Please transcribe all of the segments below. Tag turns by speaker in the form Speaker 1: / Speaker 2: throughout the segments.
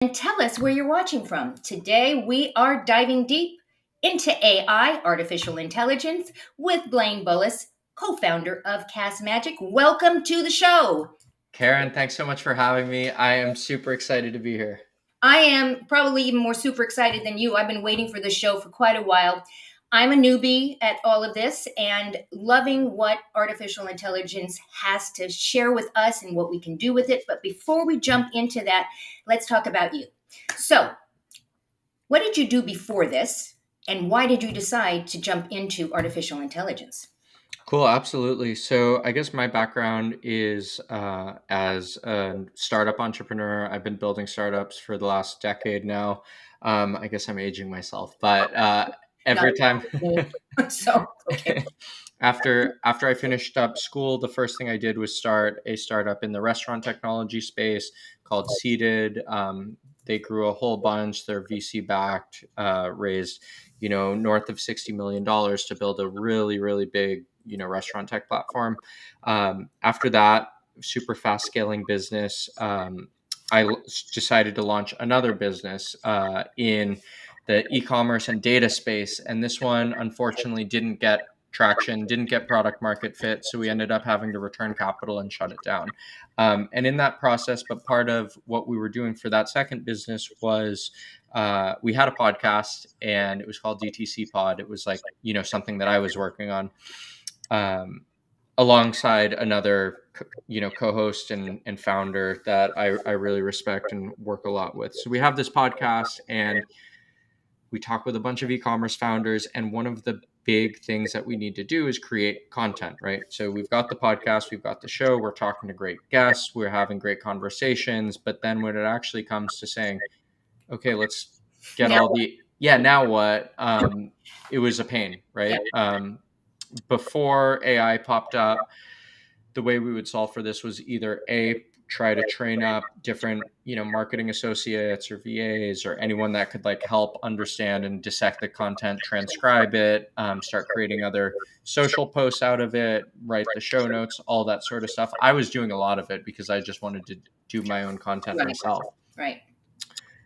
Speaker 1: And tell us where you're watching from. Today, we are diving deep into AI, artificial intelligence, with Blaine Bolus, co founder of Castmagic. Welcome to the show.
Speaker 2: Caren, thanks so much for having me. I am super excited to be here.
Speaker 1: I am probably even more super excited than you. I've been waiting for this show for quite a while. I'm a newbie at all of this and loving what artificial intelligence has to share with us and what we can do with it. But before we jump into that, let's talk about you. So, what did you do before this? And why did you decide to jump into artificial intelligence?
Speaker 2: Cool, absolutely. So, I guess my background is as a startup entrepreneur. I've been building startups for the last decade now. I guess I'm aging myself, but
Speaker 1: Not
Speaker 2: every time
Speaker 1: so okay.
Speaker 2: after I finished up school, the first thing I did was start a startup in the restaurant technology space called Seated. They grew a whole bunch. They're VC backed, raised north of $60 million to build a really big restaurant tech platform. After that, super fast scaling business. Decided to launch another business in the e-commerce and data space, and this one unfortunately didn't get traction, didn't get product market fit, so we ended up having to return capital and shut it down. And in that process, but part of what we were doing for that second business was we had a podcast, and it was called DTC Pod. It was like something that I was working on alongside another co-host and founder that I really respect and work a lot with. So we have this podcast, and we talk with a bunch of e-commerce founders, and one of the big things that we need to do is create content, right? So we've got the podcast, we've got the show, we're talking to great guests, we're having great conversations, but then when it actually comes to saying, okay, let's get
Speaker 1: Now,
Speaker 2: all the now what, it was a pain,
Speaker 1: yeah,
Speaker 2: right? Before AI popped up, the way we would solve for this was either try to train up different marketing associates or VAs or anyone that could like help understand and dissect the content, transcribe it, start creating other social posts out of it, write the show notes, all that sort of stuff. I was doing a lot of it because I just wanted to do my own content
Speaker 1: right,
Speaker 2: myself.
Speaker 1: right.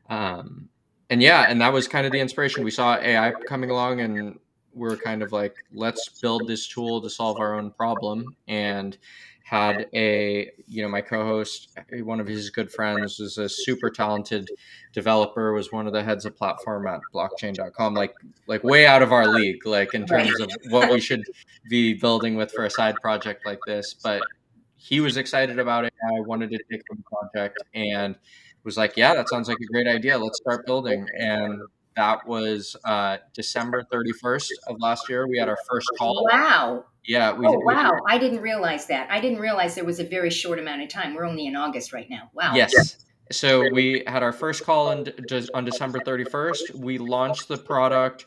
Speaker 2: And that was kind of the inspiration. We saw AI coming along, and we're kind of like, let's build this tool to solve our own problem. And had my co-host, one of his good friends, was a super talented developer, was one of the heads of platform at blockchain.com, like way out of our league, like in terms of what we should be building with for a side project like this. But he was excited about it. I wanted to take on the project, and was like, yeah, that sounds like a great idea. Let's start building. And that was December 31st of last year. We had our first call.
Speaker 1: Wow.
Speaker 2: Yeah,
Speaker 1: Oh, wow. I didn't realize that. I didn't realize there was a very short amount of time. We're only in August right now. Wow.
Speaker 2: yes. So we had our first call on December 31st. We launched the product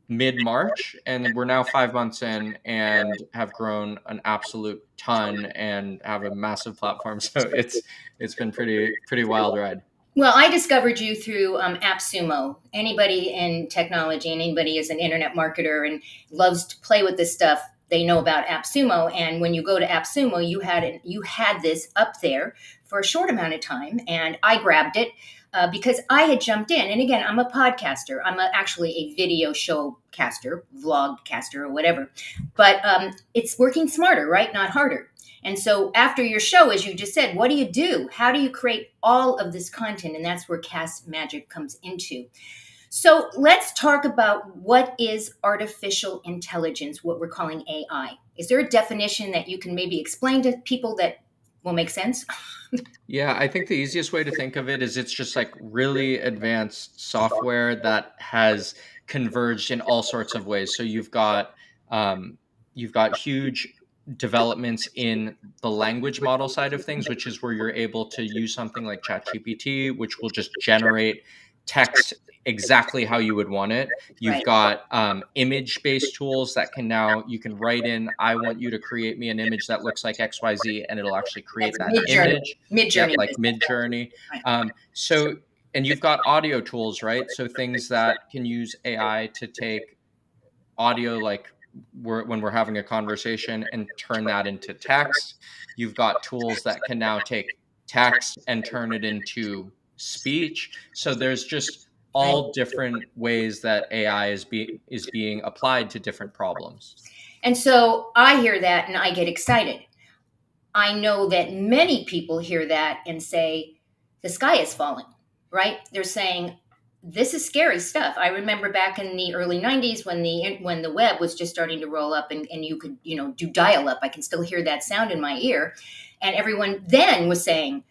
Speaker 2: mid-March, and we're now 5 months in and have grown an absolute ton and have a massive platform. So it's been pretty wild ride.
Speaker 1: Well, I discovered you through AppSumo. Anybody in technology and anybody is an internet marketer and loves to play with this stuff, they know about AppSumo. And when you go to AppSumo, you had this up there for a short amount of time, and I grabbed it because I had jumped in. And again, I'm a podcaster. I'm actually a video show caster, vlog caster, or whatever. But it's working smarter, right? Not harder. And so after your show, as you just said, what do you do? How do you create all of this content? And that's where Castmagic comes into. So let's talk about what is artificial intelligence, what we're calling AI. Is there a definition that you can maybe explain to people that will make sense?
Speaker 2: Yeah, I think the easiest way to think of it is it's just like really advanced software that has converged in all sorts of ways. So you've got huge developments in the language model side of things, which is where you're able to use something like ChatGPT, which will just generate text exactly how you would want it. You've
Speaker 1: Right.
Speaker 2: got image-based tools that you can write in, I want you to create me an image that looks like XYZ, and it'll actually create
Speaker 1: That's
Speaker 2: that
Speaker 1: mid-journey.
Speaker 2: image. Yep,
Speaker 1: Mid-journey.
Speaker 2: like Mid-Journey.
Speaker 1: Right.
Speaker 2: And you've got audio tools, right? So things that can use AI to take audio, like when we're having a conversation, and turn that into text. You've got tools that can now take text and turn it into speech. So there's just all different ways that AI is being applied to different problems.
Speaker 1: And so I hear that and I get excited. I know that many people hear that and say, the sky is falling, right? They're saying, this is scary stuff. I remember back in the early 90s when the web was just starting to roll up and you could, do dial up. I can still hear that sound in my ear. And everyone then was saying,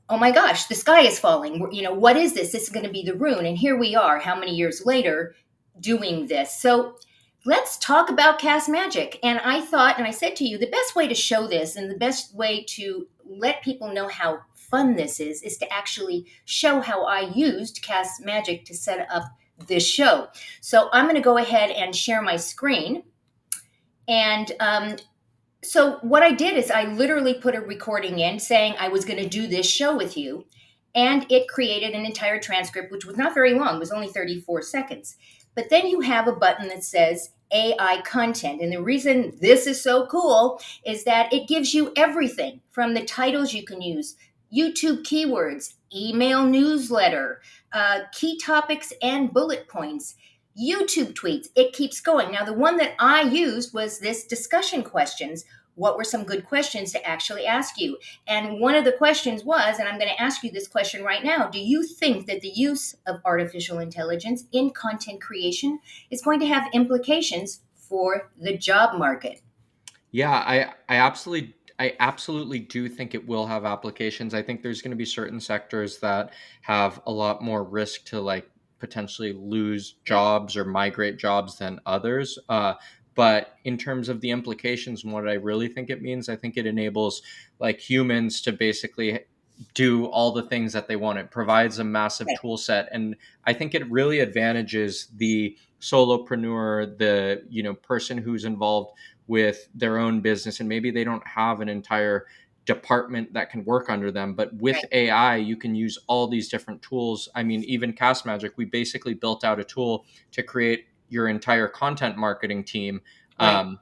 Speaker 1: oh my gosh, the sky is falling. What is this? This is going to be the ruin. And here we are, how many years later, doing this. So let's talk about Castmagic. And I thought, and I said to you, the best way to show this and the best way to let people know how fun this is to actually show how I used Castmagic to set up this show. So I'm going to go ahead and share my screen. And so what I did is I literally put a recording in saying I was going to do this show with you. And it created an entire transcript, which was not very long. It was only 34 seconds. But then you have a button that says AI content. And the reason this is so cool is that it gives you everything from the titles you can use, YouTube keywords, email newsletter, key topics and bullet points, YouTube tweets. It keeps going. Now, the one that I used was this discussion questions. What were some good questions to actually ask you? And one of the questions was, and I'm going to ask you this question right now, do you think that the use of artificial intelligence in content creation is going to have implications for the job market?
Speaker 2: Yeah, I absolutely do think it will have applications. I think there's going to be certain sectors that have a lot more risk to like potentially lose jobs or migrate jobs than others. But in terms of the implications and what I really think it means, I think it enables like humans to basically do all the things that they want. It provides a massive tool set, and I think it really advantages the solopreneur, the person who's involved with their own business, and maybe they don't have an entire department that can work under them. But with
Speaker 1: Right.
Speaker 2: AI, you can use all these different tools. I mean, even Castmagic, we basically built out a tool to create your entire content marketing team,
Speaker 1: Right.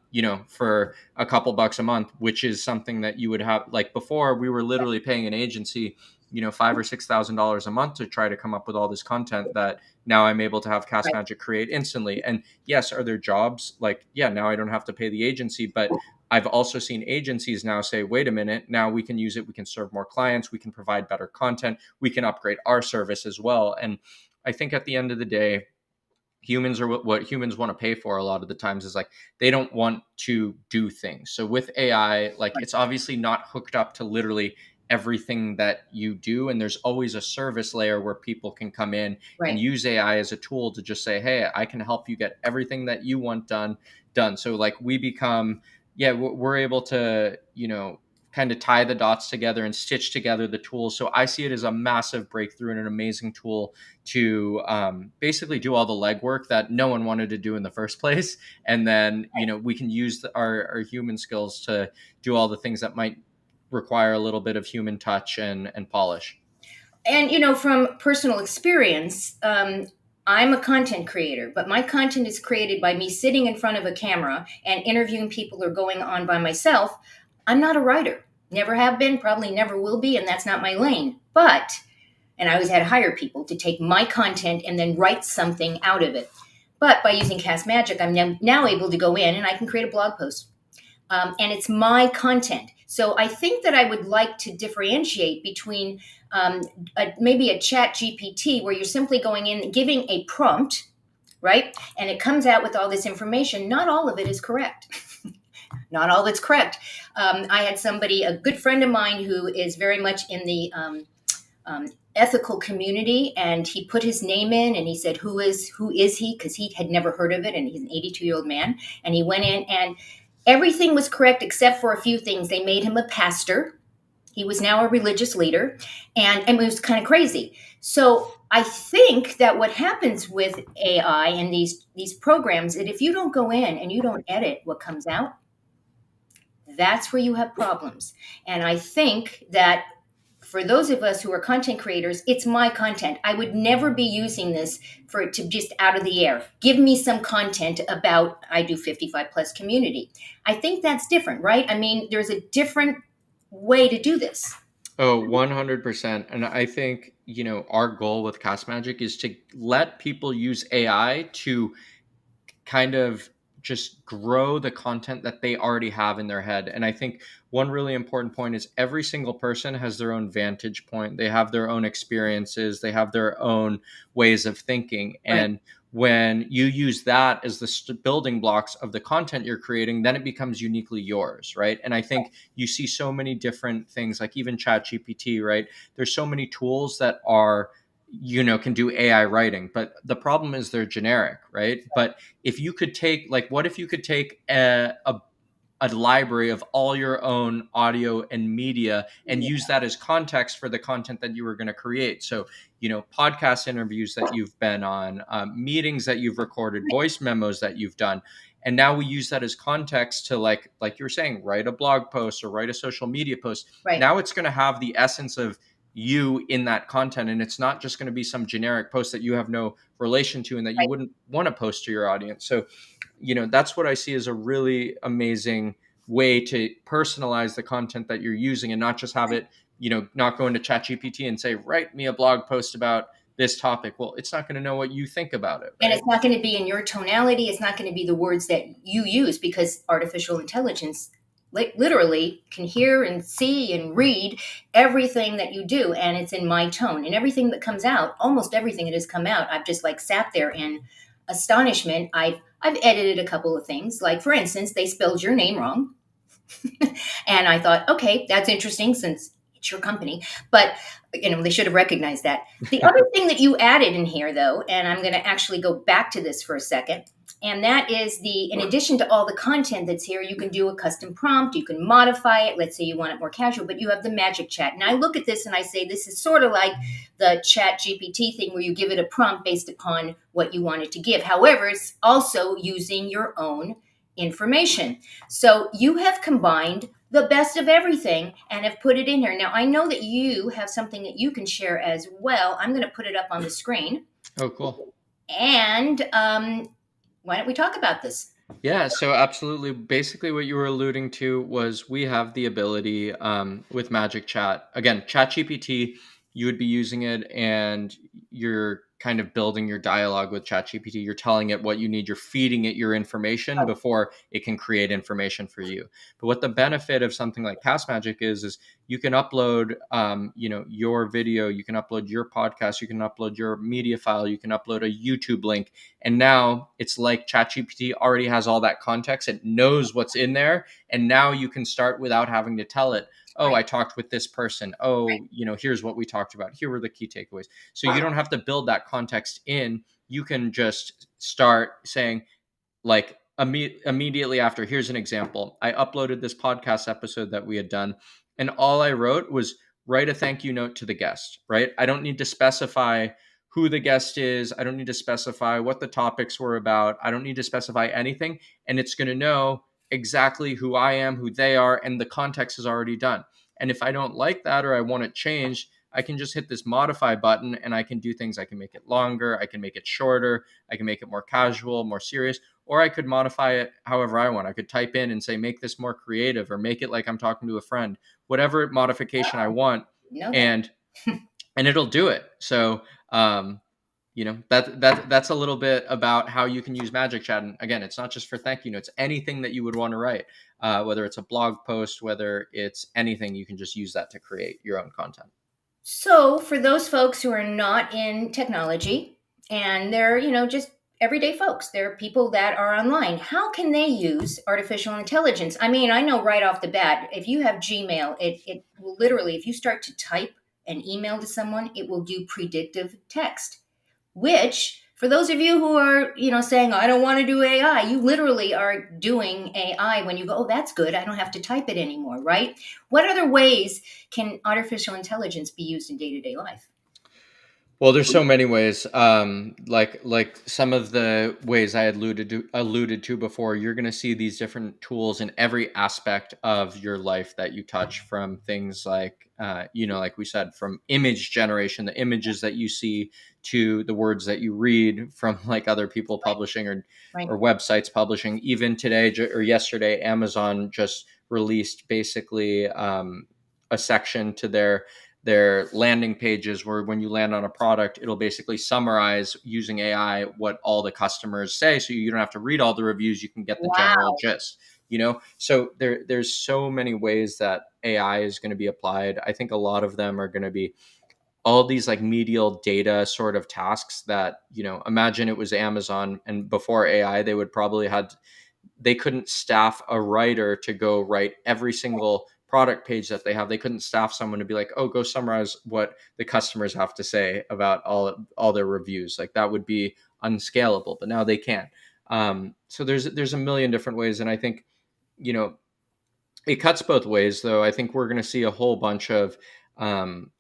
Speaker 2: for a couple bucks a month, which is something that you would have like before. We were literally paying an agency, $5,000 or $6,000 a month to try to come up with all this content that now I'm able to have
Speaker 1: Right.
Speaker 2: Castmagic create instantly. And yes, are there jobs like, yeah, now I don't have to pay the agency, but I've also seen agencies now say, wait a minute, now we can use it. We can serve more clients. We can provide better content. We can upgrade our service as well. And I think at the end of the day, humans are what humans want to pay for a lot of the times is like they don't want to do things. So with AI, like it's obviously not hooked up to literally everything that you do, and there's always a service layer where people can come in and
Speaker 1: Right.
Speaker 2: use AI as a tool to just say, hey, I can help you get everything that you want done. So like we become, yeah, we're able to kind of tie the dots together and stitch together the tools. So I see it as a massive breakthrough and an amazing tool to basically do all the legwork that no one wanted to do in the first place. And then, we can use our human skills to do all the things that might require a little bit of human touch and polish.
Speaker 1: And from personal experience, I'm a content creator, but my content is created by me sitting in front of a camera and interviewing people or going on by myself. I'm not a writer, never have been, probably never will be, and that's not my lane. And I always had to hire people to take my content and then write something out of it. But by using Castmagic, I'm now able to go in and I can create a blog post, and it's my content. So I think that I would like to differentiate between maybe a chat GPT where you're simply going in, giving a prompt, right? And it comes out with all this information. Not all of it is correct. Not all that's correct. I had somebody, a good friend of mine who is very much in the ethical community, and he put his name in and he said, who is he? Because he had never heard of it, and he's an 82-year-old man. And he went in and everything was correct except for a few things. They made him a pastor. He was now a religious leader, and it was kind of crazy. So I think that what happens with AI and these programs, that if you don't go in and you don't edit what comes out, that's where you have problems. And I think that for those of us who are content creators, it's my content. I would never be using this for it to just out of the air. Give me some content about, I do 55 plus community. I think that's different, right? I mean, there's a different way to do this.
Speaker 2: Oh, 100%. And I think, our goal with Castmagic is to let people use AI to kind of just grow the content that they already have in their head. And I think one really important point is every single person has their own vantage point. They have their own experiences, they have their own ways of thinking.
Speaker 1: Right,
Speaker 2: And when you use that as the building blocks of the content you're creating, then it becomes uniquely yours, right? And I think you see so many different things, like even ChatGPT, right? There's so many tools that are can do AI writing, but the problem is they're generic, right? But if you could take, like, what if you could take a library of all your own audio and media and
Speaker 1: yeah,
Speaker 2: use that as context for the content that you were going to create? So, podcast interviews that you've been on, meetings that you've recorded, voice memos that you've done. And now we use that as context to, like you were saying, write a blog post or write a social media post.
Speaker 1: right,
Speaker 2: Now it's going to have the essence of you in that content, and it's not just going to be some generic post that you have no relation to and that you
Speaker 1: right.
Speaker 2: wouldn't want to post to your audience. So, that's what I see as a really amazing way to personalize the content that you're using, and not just have it, not go into ChatGPT and say, write me a blog post about this topic. Well, it's not going to know what you think about it,
Speaker 1: And
Speaker 2: right?
Speaker 1: it's not going to be in your tonality. It's not going to be the words that you use because artificial intelligence literally can hear and see and read everything that you do. And it's in my tone. And everything that comes out, almost everything that has come out, I've just like sat there in astonishment. I've edited a couple of things. Like, for instance, they spelled your name wrong. And I thought, okay, that's interesting since it's your company. But they should have recognized that. The other thing that you added in here, though, and I'm going to actually go back to this for a second, and that is in addition to all the content that's here, you can do a custom prompt, you can modify it. Let's say you want it more casual, but you have the magic chat. And I look at this and I say, this is sort of like the chat GPT thing where you give it a prompt based upon what you want it to give. However, it's also using your own information. So you have combined the best of everything and have put it in here. Now, I know that you have something that you can share as well. I'm going to put it up on the screen.
Speaker 2: Oh, cool.
Speaker 1: And why don't we talk about this?
Speaker 2: Yeah, so absolutely. Basically, what you were alluding to was we have the ability, with Magic Chat. Again, ChatGPT, you would be using it and you're kind of building your dialogue with ChatGPT. You're telling it what you need. You're feeding it your information before it can create information for you. But what the benefit of something like Castmagic is you can upload, your video, you can upload your podcast, you can upload your media file, you can upload a YouTube link. And now it's like ChatGPT already has all that context. It knows what's in there. And now you can start without having to tell it, oh,
Speaker 1: Right,
Speaker 2: I talked with this person. Oh, here's what we talked about. Here were the key takeaways. So you don't have to build that context in. You can just start saying, like, immediately after, here's an example. I uploaded this podcast episode that we had done, and all I wrote was write a thank you note to the guest, right? I don't need to specify who the guest is. I don't need to specify what the topics were about. I don't need to specify anything. And it's going to know exactly who I am, who they are, and the context is already done. And if I don't like that or I want it changed, I can just hit this modify button and I can do things. I can make it longer. I can make it shorter. I can make it more casual, more serious, or I could modify it however I want. I could type in and say, make this more creative, or make it like I'm talking to a friend, whatever modification I want.
Speaker 1: you know that.
Speaker 2: And it'll do it. So, that's a little bit about how you can use Magic Chat. And again, it's not just for thank you notes. Anything that you would want to write, whether it's a blog post, whether it's anything, you can just use that to create your own content.
Speaker 1: So, for those folks who are not in technology and they're, just everyday folks, they're people that are online, how can they use artificial intelligence? I mean, I know right off the bat, if you have Gmail, it will literally, if you start to type an email to someone, it will do predictive text, which for those of you who are, saying, I don't want to do AI, you literally are doing AI when you go, oh, that's good. I don't have to type it anymore, right? What other ways can artificial intelligence be used in day-to-day life?
Speaker 2: Well, there's so many ways. Like some of the ways I had alluded to before. You're going to see these different tools in every aspect of your life that you touch. From things like, like we said, from image generation, the images that you see, to the words that you read from like other people
Speaker 1: Right,
Speaker 2: publishing,
Speaker 1: right,
Speaker 2: or websites publishing. Even today or yesterday, Amazon just released basically. a section to their landing pages where when you land on a product, it'll basically summarize using AI what all the customers say, so you don't have to read all the reviews. You can get the general
Speaker 1: Wow.
Speaker 2: gist. So there's so many ways that AI is going to be applied. I think a lot of them are going to be all these like medial data sort of tasks that, imagine it was Amazon, and before AI they would probably had they couldn't staff a writer to go write every single product page that they have. They couldn't staff someone to be like, oh, go summarize what the customers have to say about all their reviews. Like that would be unscalable, but now they can. So there's a million different ways, and I think, you know it cuts both ways. Though I think we're going to see a whole bunch of um,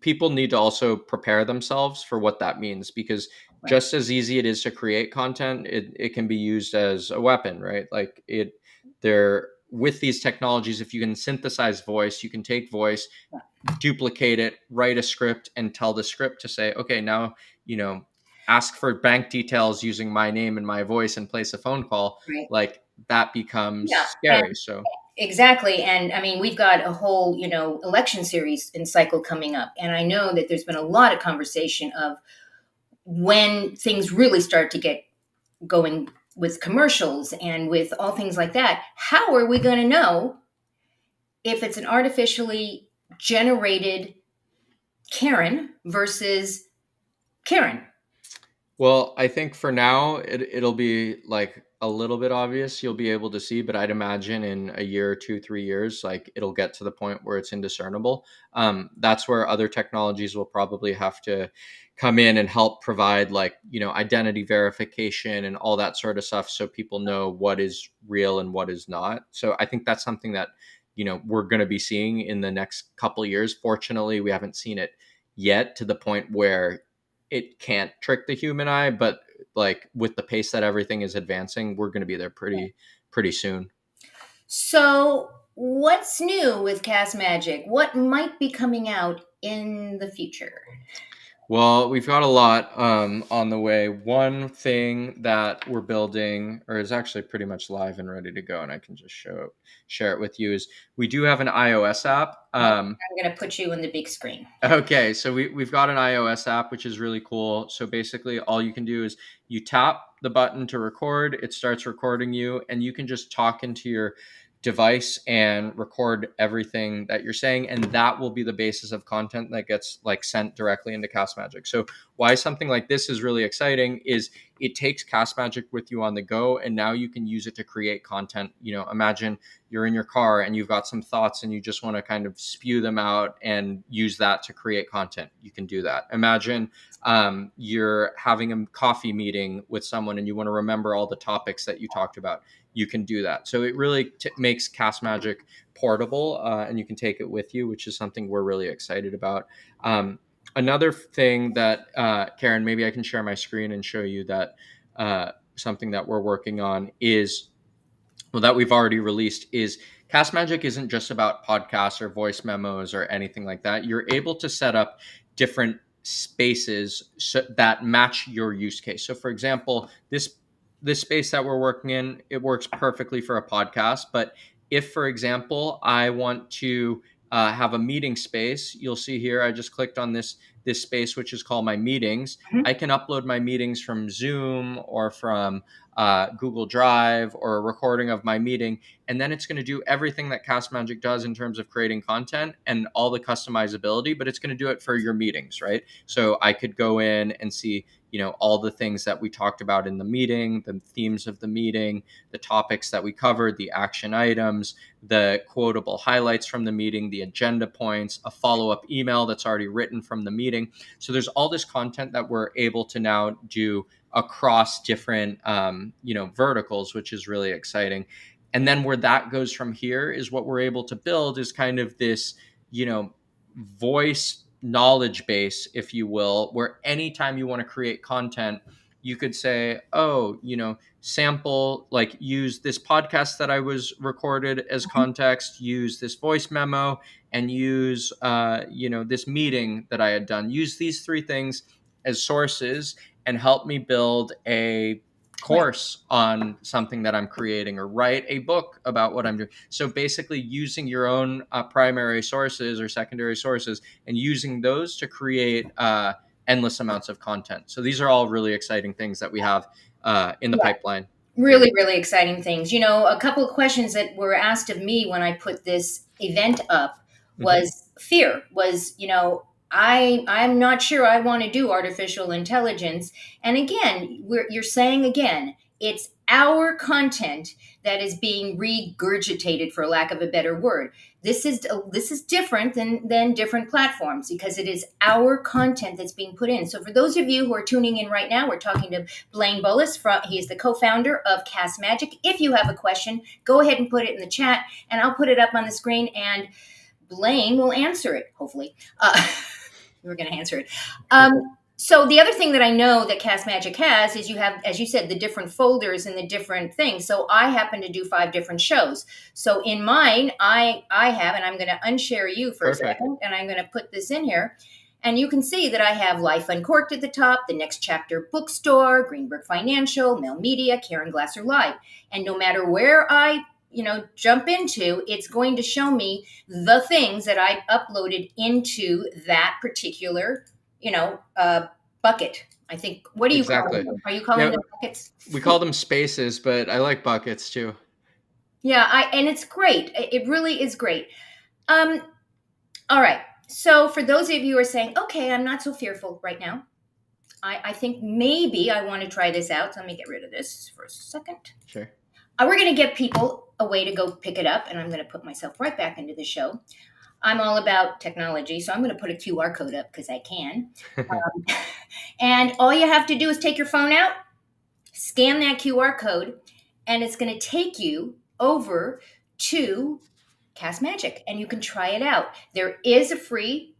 Speaker 2: people need to also prepare themselves for what that means, because
Speaker 1: Right.
Speaker 2: just as easy it is to create content, it can be used as a weapon, right? Like there, with these technologies, if you can synthesize voice, you can take voice, duplicate it, write a script, and tell the script to say, okay, now, ask for bank details using my name and my voice and place a phone call.
Speaker 1: Right.
Speaker 2: Like that becomes
Speaker 1: Yeah.
Speaker 2: scary. So
Speaker 1: Exactly. And I mean, we've got a whole, election series and cycle coming up. And I know that there's been a lot of conversation of when things really start to get going with commercials and with all things like that. How are we going to know if it's an artificially generated Caren versus Caren?
Speaker 2: Well, I think for now it'll be like a little bit obvious. You'll be able to see, but I'd imagine in a year, 2, 3 years, like it'll get to the point where it's indiscernible. That's where other technologies will probably have to come in and help provide, like, identity verification and all that sort of stuff, so people know what is real and what is not. So I think that's something that, we're going to be seeing in the next couple of years. Fortunately, we haven't seen it yet to the point where it can't trick the human eye, but like with the pace that everything is advancing, we're going to be there pretty soon.
Speaker 1: So, what's new with Castmagic? What might be coming out in the future?
Speaker 2: Well, we've got a lot on the way. One thing that we're building, or is actually pretty much live and ready to go, and I can just share it with you, is we do have an iOS app.
Speaker 1: Okay, I'm going to put you in the big screen.
Speaker 2: Okay, so we've got an iOS app, which is really cool. So basically, all you can do is you tap the button to record, it starts recording you, and you can just talk into your device and record everything that you're saying, and that will be the basis of content that gets like sent directly into Castmagic. So why something like this is really exciting is it takes Castmagic with you on the go, and now you can use it to create content. Imagine you're in your car and you've got some thoughts and you just want to kind of spew them out and use that to create content. You can do that. Imagine you're having a coffee meeting with someone and you want to remember all the topics that you talked about. You can do that. So it really makes Castmagic portable, and you can take it with you, which is something we're really excited about. Another thing that, Caren, maybe I can share my screen and show you that something that we're working on is, well, that we've already released, is Castmagic isn't just about podcasts or voice memos or anything like that. You're able to set up different spaces that match your use case. So, for example, this space that we're working in, it works perfectly for a podcast. But if, for example, I want to have a meeting space, you'll see here I just clicked on this space, which is called my meetings.
Speaker 1: Mhm.
Speaker 2: I can upload my meetings from Zoom or from Google Drive, or a recording of my meeting, and then it's going to do everything that Castmagic does in terms of creating content and all the customizability, but it's going to do it for your meetings, right? So I could go in and see, all the things that we talked about in the meeting, the themes of the meeting, the topics that we covered, the action items, the quotable highlights from the meeting, the agenda points, a follow-up email that's already written from the meeting. So there's all this content that we're able to now do across different verticals, which is really exciting. And then where that goes from here is what we're able to build is kind of this, voice knowledge base, if you will, where anytime you want to create content, you could say, oh, sample, like, use this podcast that I was recorded as context, use this voice memo, and use this meeting that I had done. Use these three things as sources and help me build a
Speaker 1: Right.
Speaker 2: course on something that I'm creating or write a book about what I'm doing. So basically using your own primary sources or secondary sources and using those to create endless amounts of content. So these are all really exciting things that we have in the
Speaker 1: Yeah.
Speaker 2: pipeline here.
Speaker 1: Really, really exciting things. A couple of questions that were asked of me when I put this event up
Speaker 2: Hmm.
Speaker 1: was fear, was, I'm not sure I want to do artificial intelligence. And again, you're saying again, it's our content that is being regurgitated, for lack of a better word. This is different than different platforms because it is our content that's being put in. So for those of you who are tuning in right now, we're talking to Blaine Bolus. He is the co-founder of Castmagic. If you have a question, go ahead and put it in the chat, and I'll put it up on the screen, and Blaine will answer it. Hopefully, we're going to answer it. So the other thing that I know that Castmagic has is you have, as you said, the different folders and the different things. So I happen to do 5 different shows. So in mine, I have, and I'm going to unshare you for a
Speaker 2: Perfect.
Speaker 1: second, and I'm going to put this in here. And you can see that I have Life Uncorked at the top, The Next Chapter Bookstore, Greenberg Financial, Mail Media, Caren Glasser Live. And no matter where I jump into, it's going to show me the things that I uploaded into that particular, bucket. I think, what do you call
Speaker 2: Exactly.
Speaker 1: them? Are you calling
Speaker 2: Yeah,
Speaker 1: them buckets?
Speaker 2: we call them spaces, but I like buckets too.
Speaker 1: Yeah, and it's great. It really is great. Um, all right. So for those of you who are saying, okay, I'm not so fearful right now, I think maybe I want to try this out. So let me get rid of this for a second.
Speaker 2: Sure.
Speaker 1: We're going to get people a way to go pick it up, and I'm going to put myself right back into the show. I'm all about technology, so I'm going to put a QR code up because I can. And all you have to do is take your phone out, scan that QR code, and it's going to take you over to Castmagic, and you can try it out. There is a free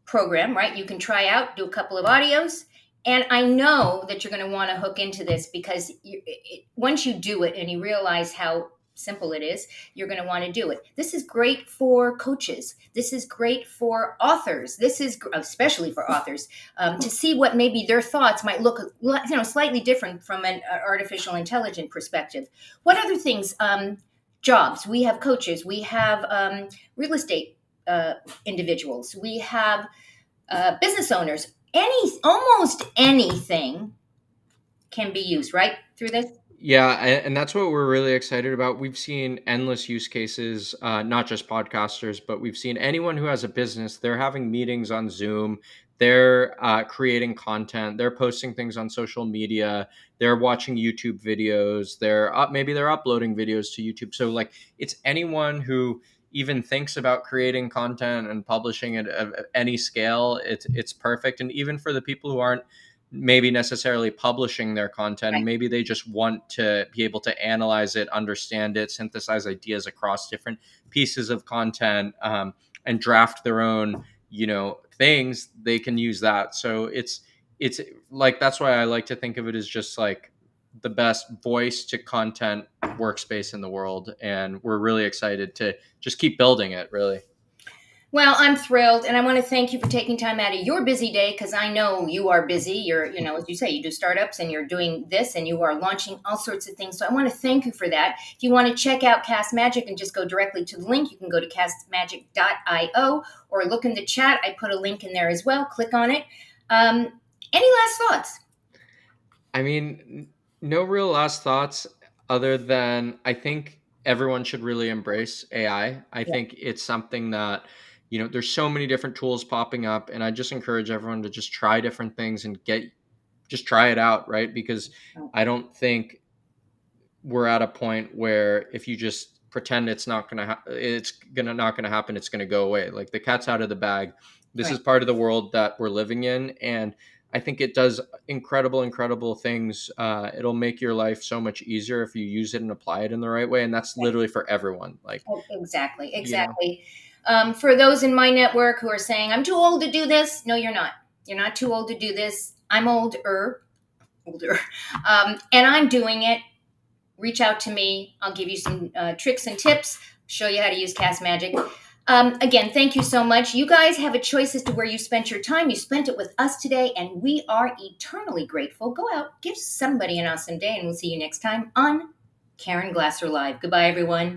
Speaker 1: program, right? You can try out, do a couple of audios. And I know that you're going to want to hook into this because once you do it and you realize how simple it is, you're going to want to do it. This is great for coaches. This is great for authors. This is especially for authors to see what maybe their thoughts might look, slightly different from an artificial intelligence perspective. What other things? Jobs. We have coaches. We have real estate individuals. We have business owners. Almost anything can be used, right, through this.
Speaker 2: Yeah, and that's what we're really excited about. We've seen endless use cases, not just podcasters, but we've seen anyone who has a business. They're having meetings on Zoom. They're creating content. They're posting things on social media. They're watching YouTube videos. Maybe they're uploading videos to YouTube. So like, it's anyone who even thinks about creating content and publishing it at any scale. It's perfect. And even for the people who aren't maybe necessarily publishing their content.
Speaker 1: Right.
Speaker 2: Maybe they just want to be able to analyze it, understand it, synthesize ideas across different pieces of content, and draft their own, things. They can use that. So it's like that's why I like to think of it as just like the best voice to content workspace in the world, and we're really excited to just keep building it. Really.
Speaker 1: Well, I'm thrilled, and I want to thank you for taking time out of your busy day because I know you are busy. As you say, you do startups and you're doing this and you are launching all sorts of things. So I want to thank you for that. If you want to check out Castmagic and just go directly to the link, you can go to castmagic.io or look in the chat. I put a link in there as well. Click on it. Any last thoughts?
Speaker 2: I mean, no real last thoughts other than I think everyone should really embrace AI. I
Speaker 1: Yeah.
Speaker 2: think it's something that, there's so many different tools popping up, and I just encourage everyone to just try different things and just try it out, right? Because I don't think we're at a point where if you just pretend it's not going to it's going to not going to happen, it's going to go away. Like the cat's out of the bag. This
Speaker 1: Right.
Speaker 2: is part of the world that we're living in, and I think it does incredible things. It'll make your life so much easier if you use it and apply it in the right way, and that's literally for everyone. Like,
Speaker 1: Oh, exactly.
Speaker 2: you know
Speaker 1: Exactly. For those in my network who are saying, I'm too old to do this. No, you're not. You're not too old to do this. I'm older. And I'm doing it. Reach out to me. I'll give you some tricks and tips, show you how to use Castmagic. Again, thank you so much. You guys have a choice as to where you spent your time. You spent it with us today, and we are eternally grateful. Go out, give somebody an awesome day, and we'll see you next time on Caren Glasser Live. Goodbye, everyone.